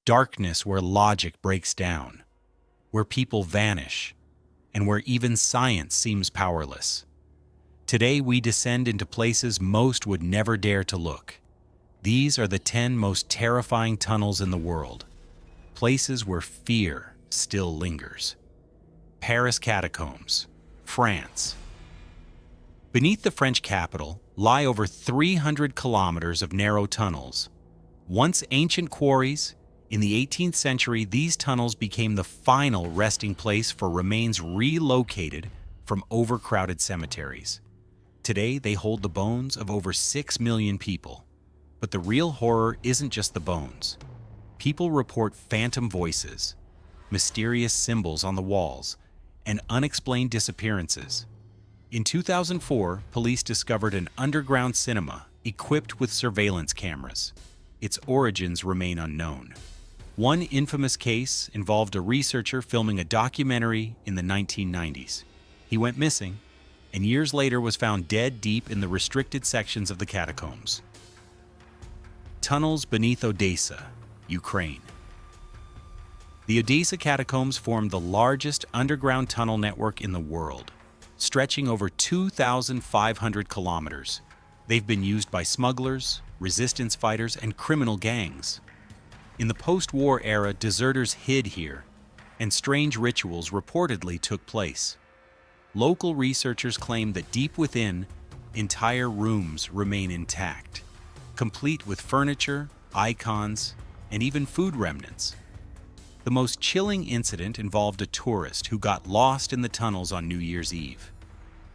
darkness where logic breaks down, where people vanish, and where even science seems powerless. Today we descend into places most would never dare to look. These are the 10 most terrifying tunnels in the world, places where fear still lingers. Paris Catacombs, France. Beneath the French capital lie over 300 kilometers of narrow tunnels. Once ancient quarries, in the 18th century these tunnels became the final resting place for remains relocated from overcrowded cemeteries. Today they hold the bones of over 6 million people. But the real horror isn't just the bones. People report phantom voices, mysterious symbols on the walls, and unexplained disappearances. In 2004, police discovered an underground cinema equipped with surveillance cameras. Its origins remain unknown. One infamous case involved a researcher filming a documentary in the 1990s. He went missing, and years later was found dead deep in the restricted sections of the catacombs. Tunnels beneath Odessa, Ukraine. The Odessa catacombs form the largest underground tunnel network in the world, stretching over 2,500 kilometers. They've been used by smugglers, resistance fighters, and criminal gangs. In the post-war era, deserters hid here, and strange rituals reportedly took place. Local researchers claim that deep within, entire rooms remain intact, complete with furniture, icons, and even food remnants. The most chilling incident involved a tourist who got lost in the tunnels on New Year's Eve.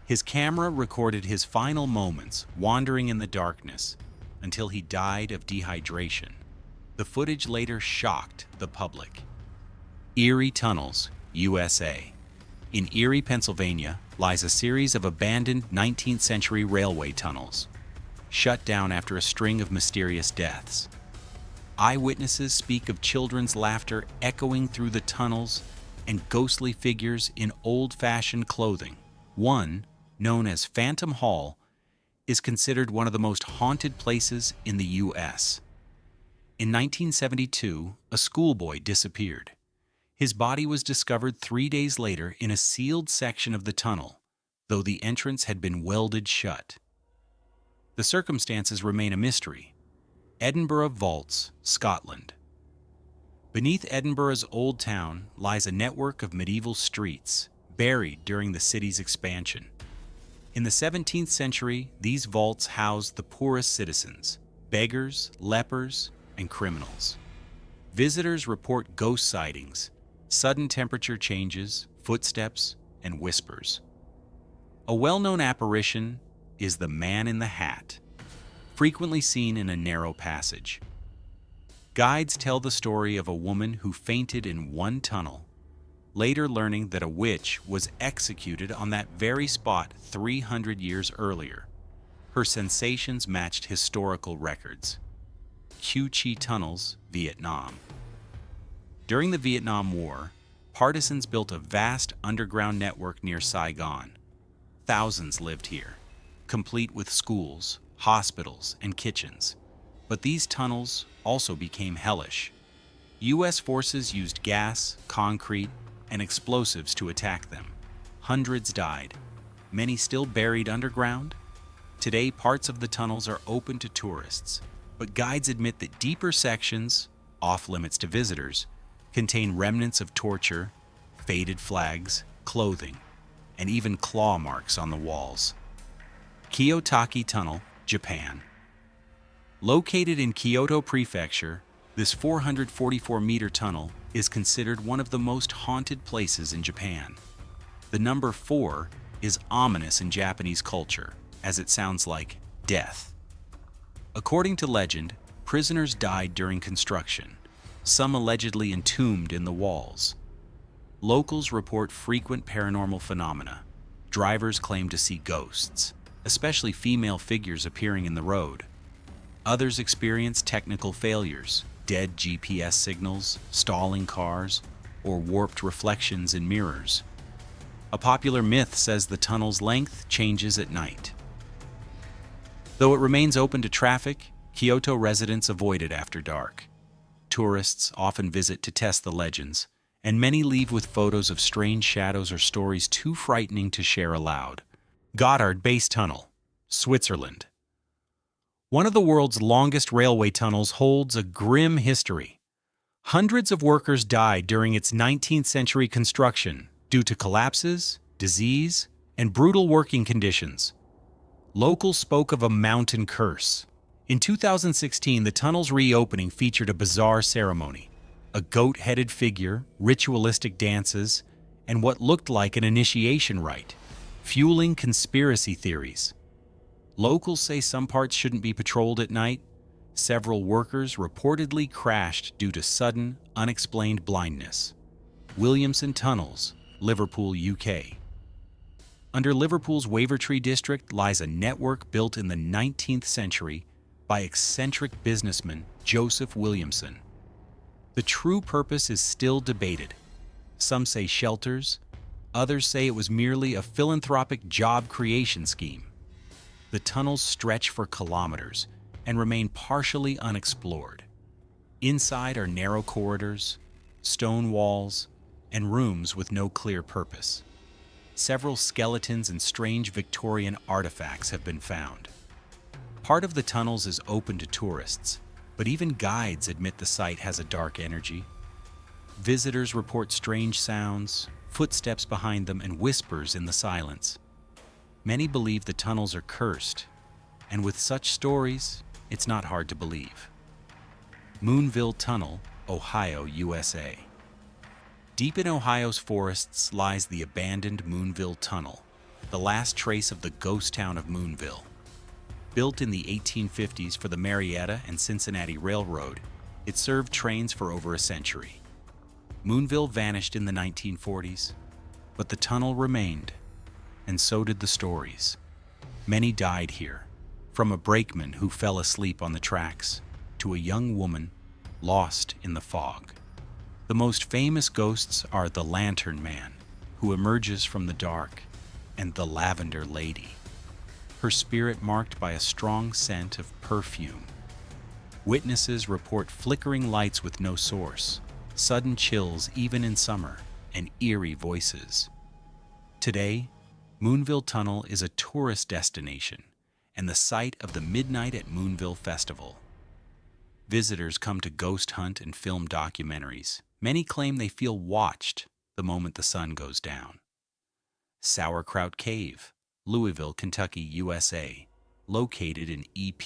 His camera recorded his final moments wandering in the darkness until he died of dehydration. The footage later shocked the public. Eerie Tunnels, USA. In Erie, Pennsylvania, lies a series of abandoned 19th century railway tunnels, shut down after a string of mysterious deaths. Eyewitnesses speak of children's laughter echoing through the tunnels and ghostly figures in old-fashioned clothing. One, known as Phantom Hall, is considered one of the most haunted places in the U.S. In 1972, a schoolboy disappeared. His body was discovered 3 days later in a sealed section of the tunnel, though the entrance had been welded shut. The circumstances remain a mystery. Edinburgh Vaults, Scotland. Beneath Edinburgh's Old Town lies a network of medieval streets, buried during the city's expansion. In the 17th century, these vaults housed the poorest citizens, beggars, lepers, and criminals. Visitors report ghost sightings, sudden temperature changes, footsteps, and whispers. A well-known apparition is the Man in the Hat, frequently seen in a narrow passage. Guides tell the story of a woman who fainted in one tunnel, later learning that a witch was executed on that very spot 300 years earlier. Her sensations matched historical records. Cu Chi Tunnels, Vietnam. During the Vietnam War, partisans built a vast underground network near Saigon. Thousands lived here, complete with schools, hospitals, and kitchens. But these tunnels also became hellish. U.S. forces used gas, concrete, and explosives to attack them. Hundreds died, many still buried underground. Today, parts of the tunnels are open to tourists, but guides admit that deeper sections, off limits to visitors, contain remnants of torture, faded flags, clothing, and even claw marks on the walls. Kiyotaki Tunnel, Japan. Located in Kyoto Prefecture, this 444-meter tunnel is considered one of the most haunted places in Japan. The number 4 is ominous in Japanese culture, as it sounds like death. According to legend, prisoners died during construction, some allegedly entombed in the walls. Locals report frequent paranormal phenomena. Drivers claim to see ghosts, especially female figures appearing in the road. Others experience technical failures, dead GPS signals, stalling cars, or warped reflections in mirrors. A popular myth says the tunnel's length changes at night. Though it remains open to traffic, Kyoto residents avoid it after dark. Tourists often visit to test the legends, and many leave with photos of strange shadows or stories too frightening to share aloud. Gotthard Base Tunnel, Switzerland. One of the world's longest railway tunnels holds a grim history. Hundreds of workers died during its 19th century construction due to collapses, disease, and brutal working conditions. Locals spoke of a mountain curse. In 2016, the tunnel's reopening featured a bizarre ceremony: a goat-headed figure, ritualistic dances, and what looked like an initiation rite, fueling conspiracy theories. Locals say some parts shouldn't be patrolled at night. Several workers reportedly crashed due to sudden, unexplained blindness. Williamson Tunnels, Liverpool, UK. Under Liverpool's Wavertree district lies a network built in the 19th century by eccentric businessman Joseph Williamson. The true purpose is still debated. Some say shelters, others say it was merely a philanthropic job creation scheme. The tunnels stretch for kilometers and remain partially unexplored. Inside are narrow corridors, stone walls, and rooms with no clear purpose. Several skeletons and strange Victorian artifacts have been found. Part of the tunnels is open to tourists, but even guides admit the site has a dark energy. Visitors report strange sounds, footsteps behind them, and whispers in the silence. Many believe the tunnels are cursed, and with such stories, it's not hard to believe. Moonville Tunnel, Ohio, USA. Deep in Ohio's forests lies the abandoned Moonville Tunnel, the last trace of the ghost town of Moonville. Built in the 1850s for the Marietta and Cincinnati Railroad, it served trains for over a century. Moonville vanished in the 1940s, but the tunnel remained, and so did the stories. Many died here, from a brakeman who fell asleep on the tracks to a young woman lost in the fog. The most famous ghosts are the Lantern Man, who emerges from the dark, and the Lavender Lady, her spirit marked by a strong scent of perfume. Witnesses report flickering lights with no source, sudden chills even in summer, and eerie voices. Today, Moonville Tunnel is a tourist destination and the site of the Midnight at Moonville Festival. Visitors come to ghost hunt and film documentaries. Many claim they feel watched the moment the sun goes down. Sauerkraut Cave, Louisville, Kentucky, USA, located in EP.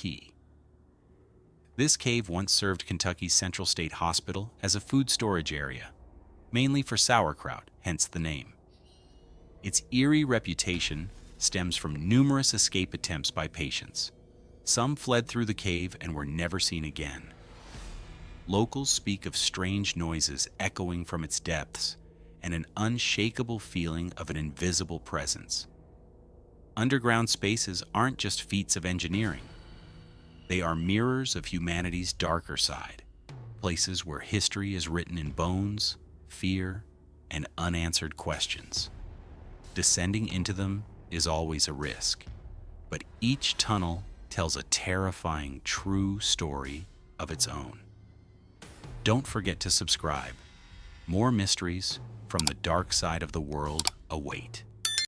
This cave once served Kentucky's Central State Hospital as a food storage area, mainly for sauerkraut, hence the name. Its eerie reputation stems from numerous escape attempts by patients. Some fled through the cave and were never seen again. Locals speak of strange noises echoing from its depths and an unshakable feeling of an invisible presence. Underground spaces aren't just feats of engineering. They are mirrors of humanity's darker side, places where history is written in bones, fear, and unanswered questions. Descending into them is always a risk, but each tunnel tells a terrifying, true story of its own. Don't forget to subscribe. More mysteries from the dark side of the world await.